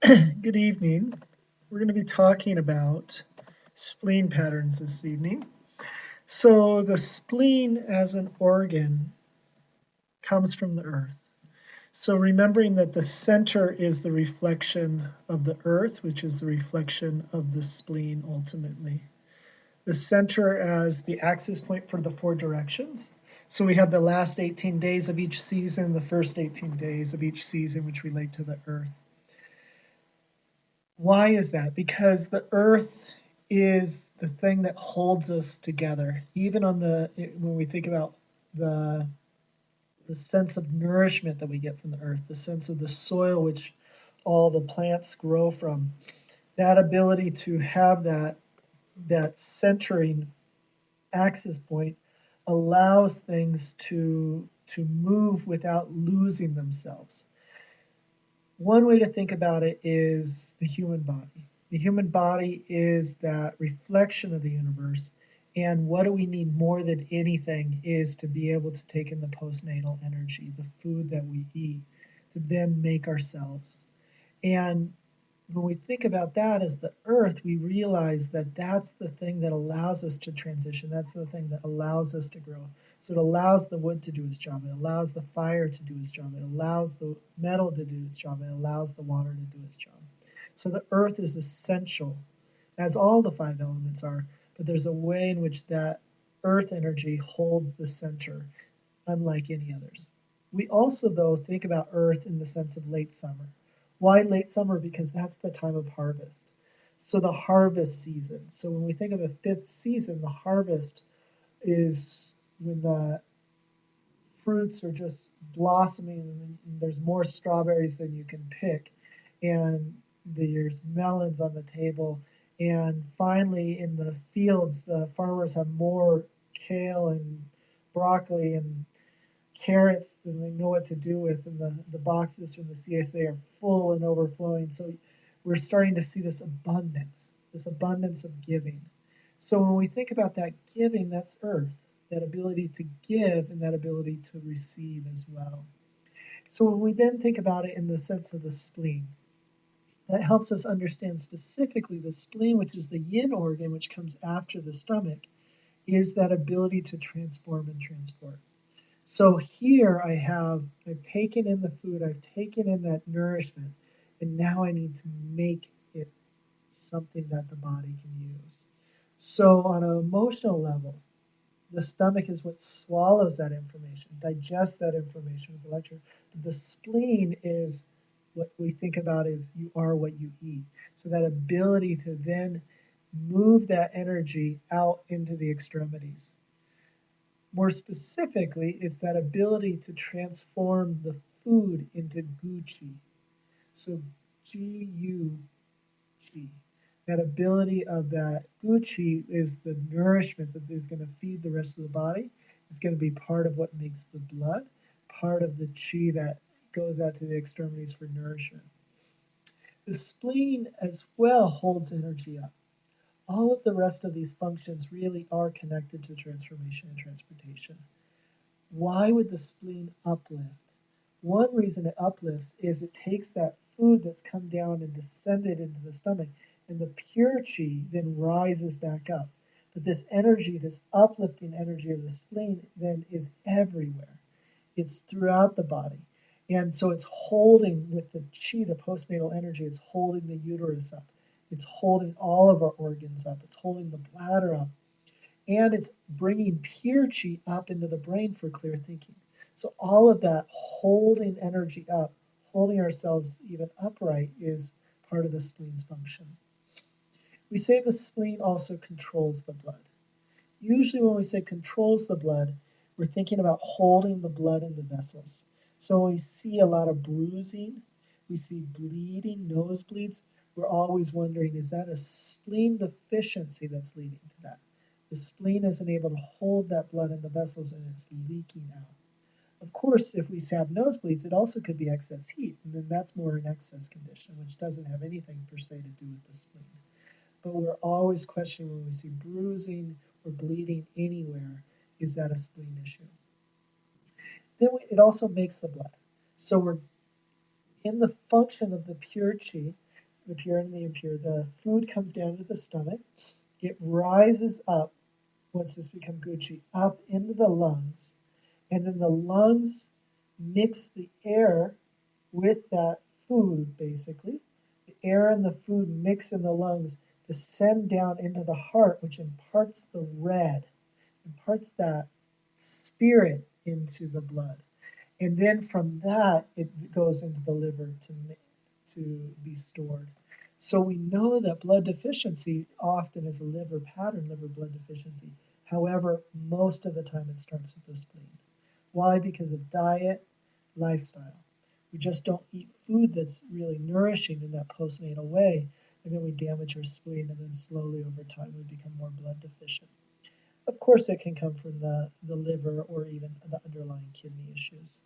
Good evening. We're going to be talking about spleen patterns this evening. So, the spleen as an organ comes from the earth. So, remembering that the center is the reflection of the earth, which is the reflection of the spleen ultimately. The center as the axis point for the four directions. So, we have the last 18 days of each season, the first 18 days of each season, which relate to the earth. Why is that? Because the earth is the thing that holds us together. Even when we think about the the sense of nourishment that we get from the earth, the sense of the soil which all the plants grow from, that ability to have that centering axis point allows things to move without losing themselves. One way to think about it is the human body. The human body is that reflection of the universe. And what do we need more than anything is to be able to take in the postnatal energy, the food that we eat, to then make ourselves. And when we think about that as the earth, we realize that that's the thing that allows us to transition. That's the thing that allows us to grow. So it allows the wood to do its job. It allows the fire to do its job. It allows the metal to do its job. It allows the water to do its job. So the earth is essential, as all the five elements are, but there's a way in which that earth energy holds the center, unlike any others. We also, though, think about earth in the sense of late summer. Why late summer? Because that's the time of harvest. So the harvest season. So when we think of a fifth season, the harvest is when the fruits are just blossoming and there's more strawberries than you can pick, and there's melons on the table, and finally in the fields the farmers have more kale and broccoli and carrots than they know what to do with, and the boxes from the CSA are full and overflowing. So we're starting to see this abundance of giving. So when we think about that giving, that's earth, that ability to give and that ability to receive as well. So when we then think about it in the sense of the spleen, that helps us understand specifically the spleen, which is the yin organ, which comes after the stomach, is that ability to transform and transport. So here I've taken in the food, I've taken in that nourishment, and now I need to make it something that the body can use. So on an emotional level, the stomach is what swallows that information, digests that information with the lecture. The spleen is what we think about as you are what you eat. So that ability to then move that energy out into the extremities. More specifically, it's that ability to transform the food into Gucci. So G-U-G. That ability of that Gucci is the nourishment that is going to feed the rest of the body. It's going to be part of what makes the blood, part of the chi that goes out to the extremities for nourishment. The spleen as well holds energy up. All of the rest of these functions really are connected to transformation and transportation. Why would the spleen uplift? One reason it uplifts is it takes that food that's come down and descended into the stomach, and the pure chi then rises back up. But this energy, this uplifting energy of the spleen, then is everywhere. It's throughout the body. And so it's holding with the chi, the postnatal energy, it's holding the uterus up. It's holding all of our organs up. It's holding the bladder up. And it's bringing pure chi up into the brain for clear thinking. So all of that holding energy up, holding ourselves even upright, is part of the spleen's function. We say the spleen also controls the blood. Usually when we say controls the blood, we're thinking about holding the blood in the vessels. So when we see a lot of bruising, we see bleeding, nosebleeds, we're always wondering, is that a spleen deficiency that's leading to that? The spleen isn't able to hold that blood in the vessels and it's leaking out. Of course, if we have nosebleeds, it also could be excess heat, and then that's more an excess condition, which doesn't have anything per se to do with the spleen. But we're always questioning when we see bruising or bleeding anywhere, is that a spleen issue? Then it also makes the blood. So we're in the function of the pure chi. the pure and the impure, the food comes down to the stomach. It rises up once it's become good chi up into the lungs, and then the lungs mix the air with that food, basically. The air and the food mix in the lungs, descend down into the heart, which imparts the red, imparts that spirit into the blood. And then from that, it goes into the liver to be stored. So we know that blood deficiency often is a liver pattern, liver blood deficiency. However, most of the time it starts with the spleen. Why? Because of diet, lifestyle. We just don't eat food that's really nourishing in that postnatal way, and then we damage our spleen, and then slowly over time we become more blood deficient. Of course, that can come from the liver or even the underlying kidney issues.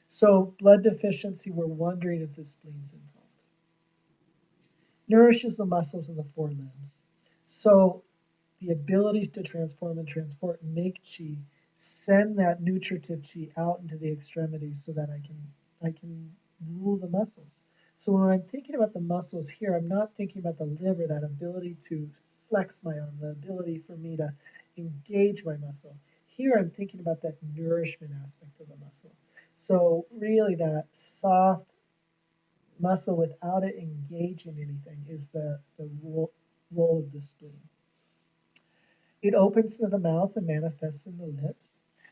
So, blood deficiency, we're wondering if the spleen's involved. Nourishes the muscles in the four limbs. So, the ability to transform and transport and make chi, send that nutritive chi out into the extremities so that I can rule the muscles. So when I'm thinking about the muscles here, I'm not thinking about the liver, that ability to flex my arm, the ability for me to engage my muscle. Here I'm thinking about that nourishment aspect of the muscle. So really that soft muscle without it engaging anything is the role of the spleen. It opens to the mouth and manifests in the lips.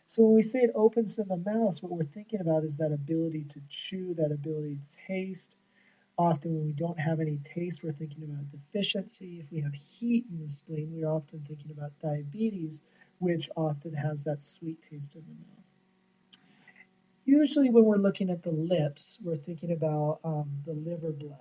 So when we say it opens to the mouth, what we're thinking about is that ability to chew, that ability to taste. Often when we don't have any taste, we're thinking about deficiency. If we have heat in the spleen, we're often thinking about diabetes, which often has that sweet taste in the mouth. Usually when we're looking at the lips, we're thinking about the liver blood.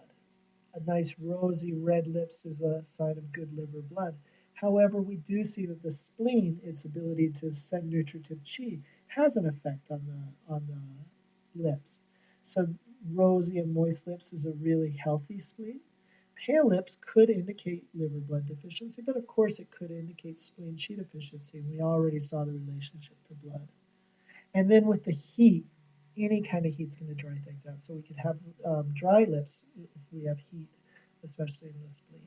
A nice rosy red lips is a sign of good liver blood. However, we do see that the spleen, its ability to send nutritive chi, has an effect on the lips. So rosy and moist lips is a really healthy spleen. Pale lips could indicate liver blood deficiency, but of course it could indicate spleen chi deficiency. We already saw the relationship to blood. And then with the heat, any kind of heat's going to dry things out. So we could have dry lips if we have heat, especially in the spleen.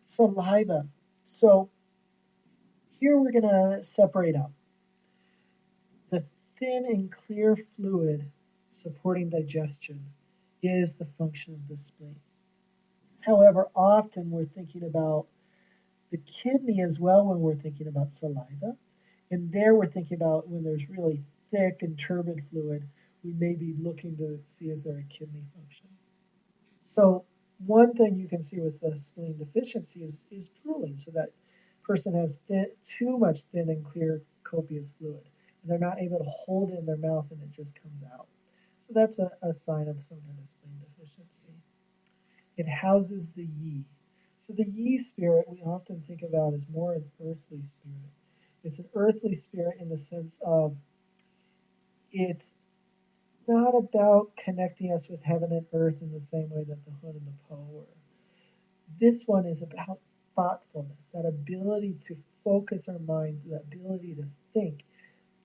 Saliva. So here we're going to separate out the thin and clear fluid supporting digestion is the function of the spleen. However, often we're thinking about the kidney as well when we're thinking about saliva. And there we're thinking about when there's really thick and turbid fluid, we may be looking to see is there a kidney function. So one thing you can see with the spleen deficiency is drooling. So that person has too much thin and clear copious fluid. And they're not able to hold it in their mouth and it just comes out. So that's a sign of some kind of spleen deficiency. It houses the yi. So the yi spirit we often think about as more an earthly spirit. It's an earthly spirit in the sense of it's not about connecting us with heaven and earth in the same way that the Hun and the Po were. This one is about thoughtfulness, that ability to focus our mind, the ability to think.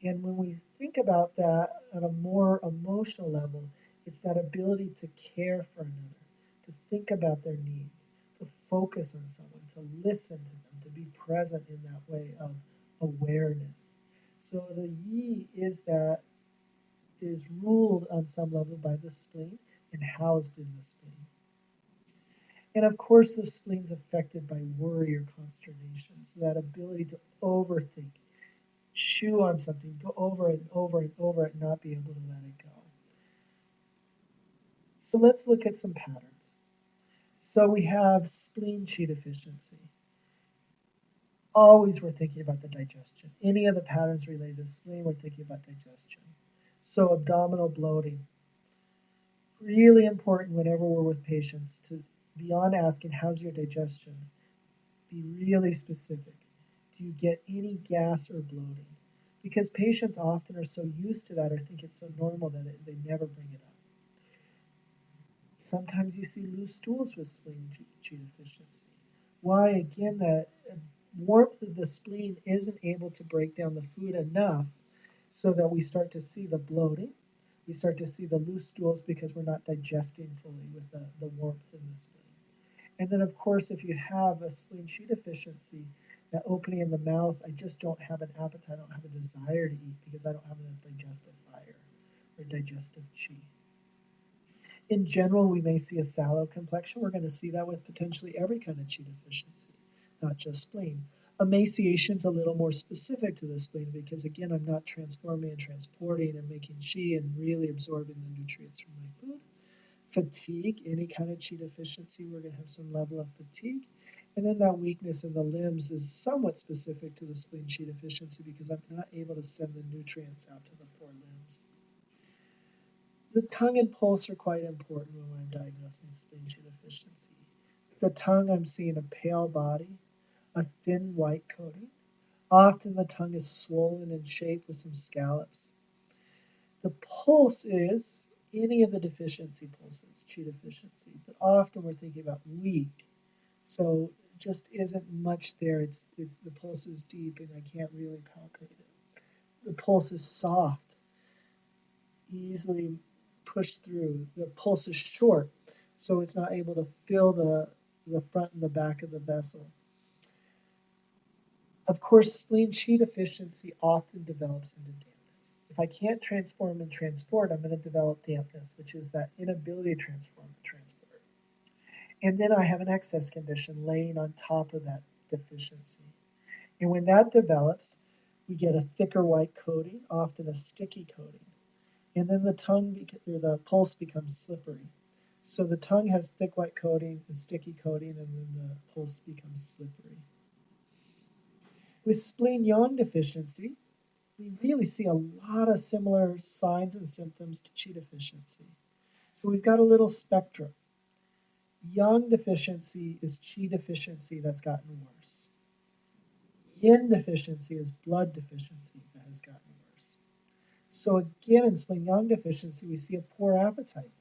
And when we think about that at a more emotional level, it's that ability to care for another, to think about their needs, to focus on someone, to listen to them, to be present in that way of awareness. So the yi is ruled on some level by the spleen and housed in the spleen. And of course, the spleen's affected by worry or consternation. So that ability to overthink, chew on something, go over it and over and over it, and not be able to let it go. So let's look at some patterns. So we have spleen chi deficiency. Always we're thinking about the digestion. Any of the patterns related to spleen, we're thinking about digestion. So abdominal bloating. Really important whenever we're with patients to, beyond asking, how's your digestion? Be really specific. Do you get any gas or bloating? Because patients often are so used to that or think it's so normal that they never bring it up. Sometimes you see loose stools with spleen chi deficiency. Why? Again, that warmth of the spleen isn't able to break down the food enough so that we start to see the bloating. We start to see the loose stools because we're not digesting fully with the warmth in the spleen. And then, of course, if you have a spleen chi deficiency, that opening in the mouth, I just don't have an appetite, I don't have a desire to eat because I don't have enough digestive fire or digestive chi. In general, we may see a sallow complexion. We're going to see that with potentially every kind of chi deficiency, not just spleen. Emaciation is a little more specific to the spleen because, again, I'm not transforming and transporting and making chi and really absorbing the nutrients from my food. Fatigue, any kind of chi deficiency, we're going to have some level of fatigue. And then that weakness in the limbs is somewhat specific to the spleen chi deficiency because I'm not able to send the nutrients out to the four limbs. The tongue and pulse are quite important when I'm diagnosing spleen chi deficiency. The tongue, I'm seeing a pale body, a thin white coating. Often the tongue is swollen in shape with some scallops. The pulse is any of the deficiency pulses, chi deficiency, but often we're thinking about weak. So just isn't much there. The pulse is deep and I can't really palpate it. The pulse is soft, easily pushed through. The pulse is short, so it's not able to fill the front and the back of the vessel. Of course, spleen chi deficiency often develops into dampness. If I can't transform and transport, I'm going to develop dampness, which is that inability to transform and transport. And then I have an excess condition laying on top of that deficiency. And when that develops, we get a thicker white coating, often a sticky coating. And then the tongue or the pulse becomes slippery. So the tongue has thick white coating, a sticky coating, and then the pulse becomes slippery. With spleen yang deficiency, we really see a lot of similar signs and symptoms to chi deficiency. So we've got a little spectrum. Yang deficiency is chi deficiency that's gotten worse. Yin deficiency is blood deficiency that has gotten worse. So again, in spleen yang deficiency, we see a poor appetite.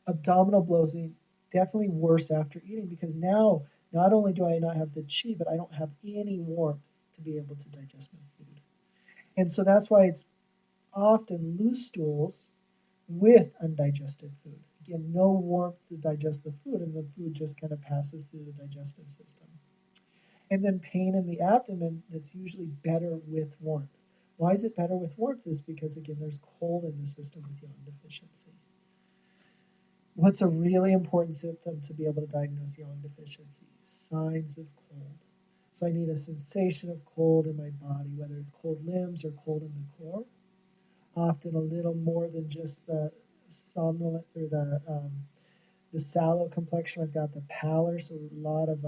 Abdominal bloating, definitely worse after eating because now not only do I not have the chi, but I don't have any warmth to be able to digest my food. And so that's why it's often loose stools with undigested food. Again, no warmth to digest the food, and the food just kind of passes through the digestive system. And then pain in the abdomen that's usually better with warmth. Why is it better with warmth? Is because, again, there's cold in the system with yang deficiency. What's a really important symptom to be able to diagnose yang deficiency? Signs of cold. So I need a sensation of cold in my body, whether it's cold limbs or cold in the core. Often a little more than just the somnolent or the sallow complexion. I've got the pallor, so a lot of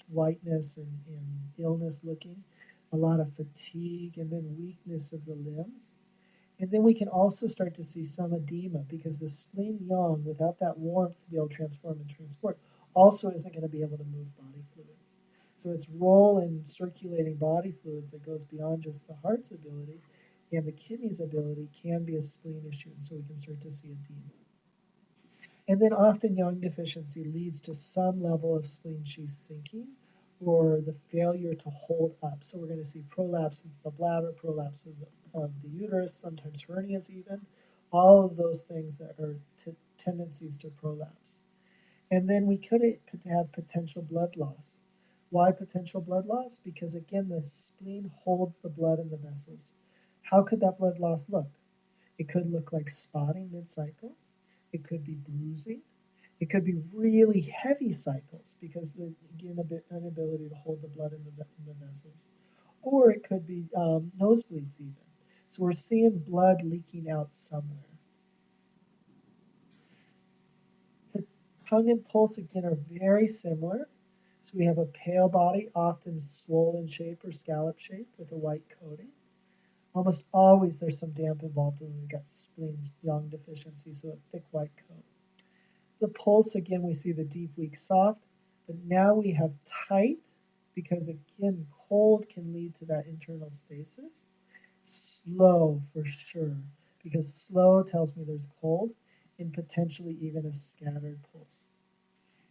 whiteness and illness looking, a lot of fatigue, and then weakness of the limbs. And then we can also start to see some edema because the spleen yang, without that warmth to be able to transform and transport, also isn't going to be able to move body fluids. So its role in circulating body fluids that goes beyond just the heart's ability and the kidney's ability can be a spleen issue, and so we can start to see edema. And then often yang deficiency leads to some level of spleen chi sinking or the failure to hold up. So we're going to see prolapses of the bladder, prolapse of the uterus, sometimes hernias even, all of those things that are tendencies to prolapse. And then we could have potential blood loss. Why potential blood loss? Because again, the spleen holds the blood in the vessels. How could that blood loss look? It could look like spotting mid-cycle. It could be bruising. It could be really heavy cycles because again, an inability to hold the blood in the vessels. Or it could be nosebleeds even. So we're seeing blood leaking out somewhere. The tongue and pulse again are very similar. So we have a pale body, often swollen shape or scallop shape with a white coating. Almost always there's some damp involved when we've got spleen yang deficiency, so a thick white coat. The pulse, again, we see the deep, weak, soft, but now we have tight because, again, cold can lead to that internal stasis. Slow for sure, because slow tells me there's cold and potentially even a scattered pulse.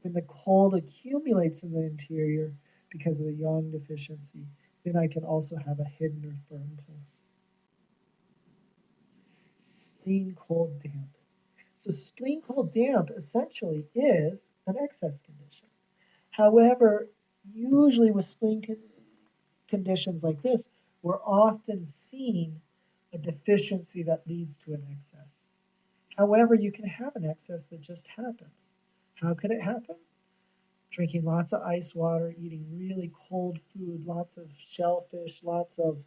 When the cold accumulates in the interior because of the yang deficiency, then I can also have a hidden or firm pulse. spleen cold damp. So spleen cold damp essentially is an excess condition. However, usually with conditions like this, we're often seeing a deficiency that leads to an excess. However, you can have an excess that just happens. How could it happen? Drinking lots of ice water, eating really cold food, lots of shellfish, lots of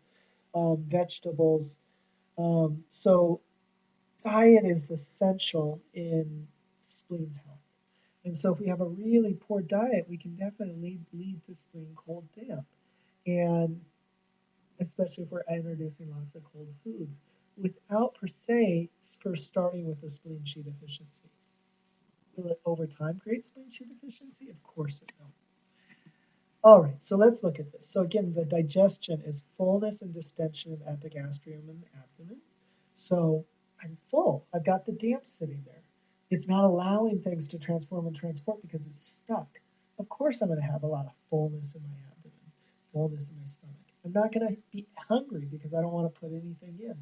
vegetables. So diet is essential in spleen's health. And so if we have a really poor diet, we can definitely lead to spleen cold damp. And especially if we're introducing lots of cold foods without per se first starting with a spleen chi deficiency. Will it over time create spleen chi deficiency? Of course it will. All right, so let's look at this. So again, the digestion is fullness and distension of epigastrium and abdomen. So I'm full. I've got the damp sitting there. It's not allowing things to transform and transport because it's stuck. Of course I'm going to have a lot of fullness in my abdomen, fullness in my stomach. I'm not going to be hungry because I don't want to put anything in.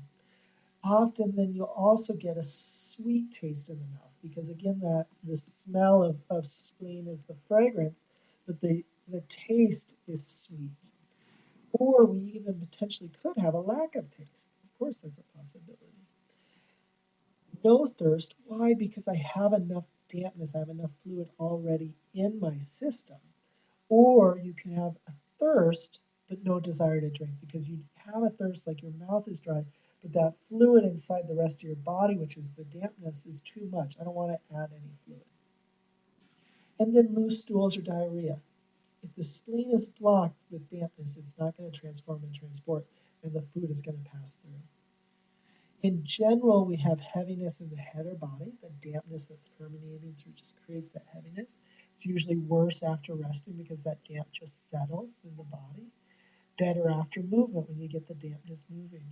Often then you'll also get a sweet taste in the mouth because again the smell of spleen is the fragrance, but the taste is sweet. Or we even potentially could have a lack of taste. Of course that's a possibility. No thirst. Why? Because I have enough dampness, I have enough fluid already in my system. Or you can have a thirst but no desire to drink because you have a thirst like your mouth is dry, but that fluid inside the rest of your body, which is the dampness, is too much. I don't want to add any fluid. And then loose stools or diarrhea. If the spleen is blocked with dampness, it's not going to transform and transport, and the food is going to pass through. In general, we have heaviness in the head or body. The dampness that's permeating through just creates that heaviness. It's usually worse after resting because that damp just settles in the body. Better after movement when you get the dampness moving.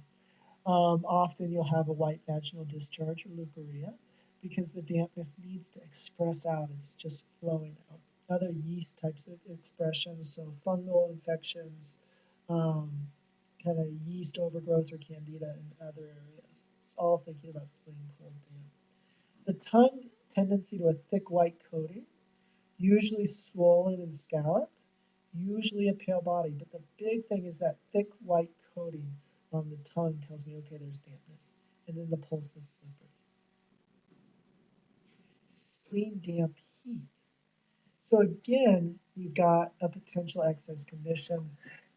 Often you'll have a white vaginal discharge or leukorrhea because the dampness needs to express out. It's just flowing out. Other yeast types of expressions, so fungal infections, um, kind of yeast overgrowth or candida in other areas. It's all thinking about spleen cold damp. The tongue tendency to a thick white coating, usually swollen and scalloped, usually a pale body. But the big thing is that thick white coating on the tongue tells me, okay, there's dampness. And then the pulse is slippery. Spleen damp heat. So again, we've got a potential excess condition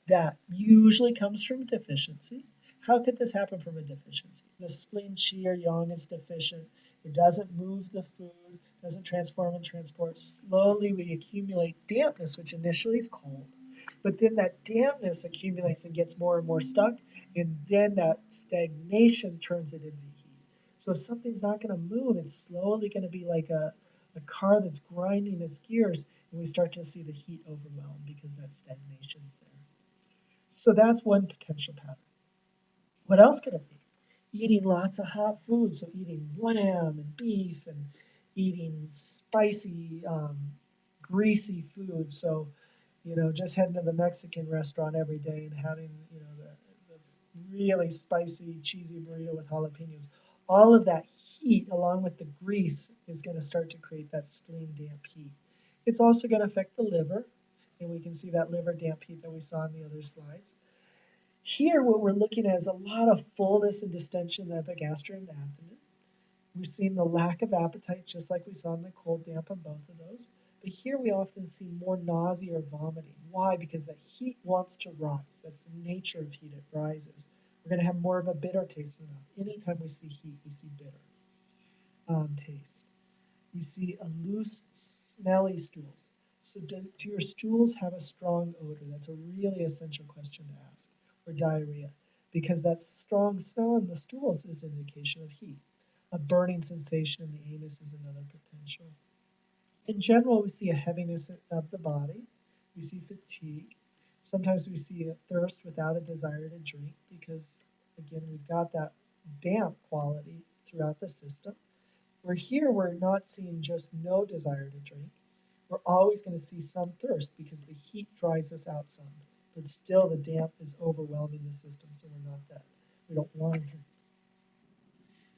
that usually comes from deficiency. How could this happen from a deficiency? The spleen chi or yang is deficient. It doesn't move the food, doesn't transform and transport. Slowly we accumulate dampness, which initially is cold. But then that dampness accumulates and gets more and more stuck, and then that stagnation turns it into heat. So if something's not going to move, it's slowly going to be like a car that's grinding its gears, and we start to see the heat overwhelm because that stagnation's there. So that's one potential pattern. What else could it be? Eating lots of hot food, so eating lamb and beef and eating spicy, greasy food. So, just heading to the Mexican restaurant every day and having, the really spicy, cheesy burrito with jalapenos. All of that heat, along with the grease, is going to start to create that spleen damp heat. It's also going to affect the liver, and we can see that liver damp heat that we saw in the other slides. Here, what we're looking at is a lot of fullness and distension in the epigastrium and abdomen. We've seen the lack of appetite, just like we saw in the cold damp on both of those. But here we often see more nausea or vomiting. Why? Because the heat wants to rise. That's the nature of heat, it rises. We're going to have more of a bitter taste in the mouth. Anytime we see heat, we see bitter taste. We see a loose, smelly stools. So do your stools have a strong odor? That's a really essential question to ask. Or diarrhea, because that strong smell in the stools is an indication of heat. A burning sensation in the anus is another potential. In general, we see a heaviness of the body. We see fatigue. Sometimes we see a thirst without a desire to drink because, again, we've got that damp quality throughout the system. Where here we're not seeing just no desire to drink. We're always going to see some thirst because the heat dries us out some, but still the damp is overwhelming the system, so we don't want to drink.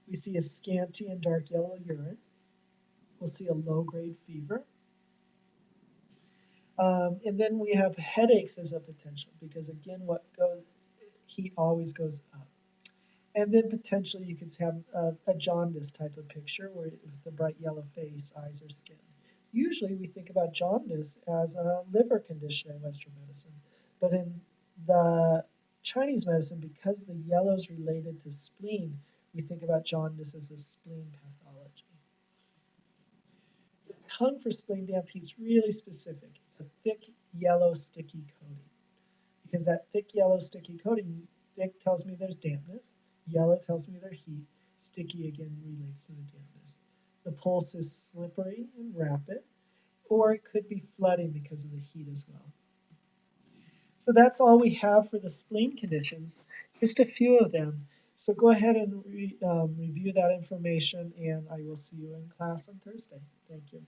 We see a scanty and dark yellow urine. We'll see a low-grade fever. And then we have headaches as a potential because again, heat always goes up. And then potentially you could have a jaundice type of picture where with the bright yellow face, eyes, or skin. Usually we think about jaundice as a liver condition in Western medicine, but in the Chinese medicine, because the yellow is related to spleen, we think about jaundice as a spleen pathology. The tongue for spleen damp heat is really specific. It's a thick, yellow, sticky coating. Because that thick, yellow, sticky coating, thick tells me there's dampness, yellow tells me there's heat, sticky again relates to the dampness. The pulse is slippery and rapid, or it could be flooding because of the heat as well. So that's all we have for the spleen conditions, just a few of them. So go ahead and review that information, and I will see you in class on Thursday. Thank you.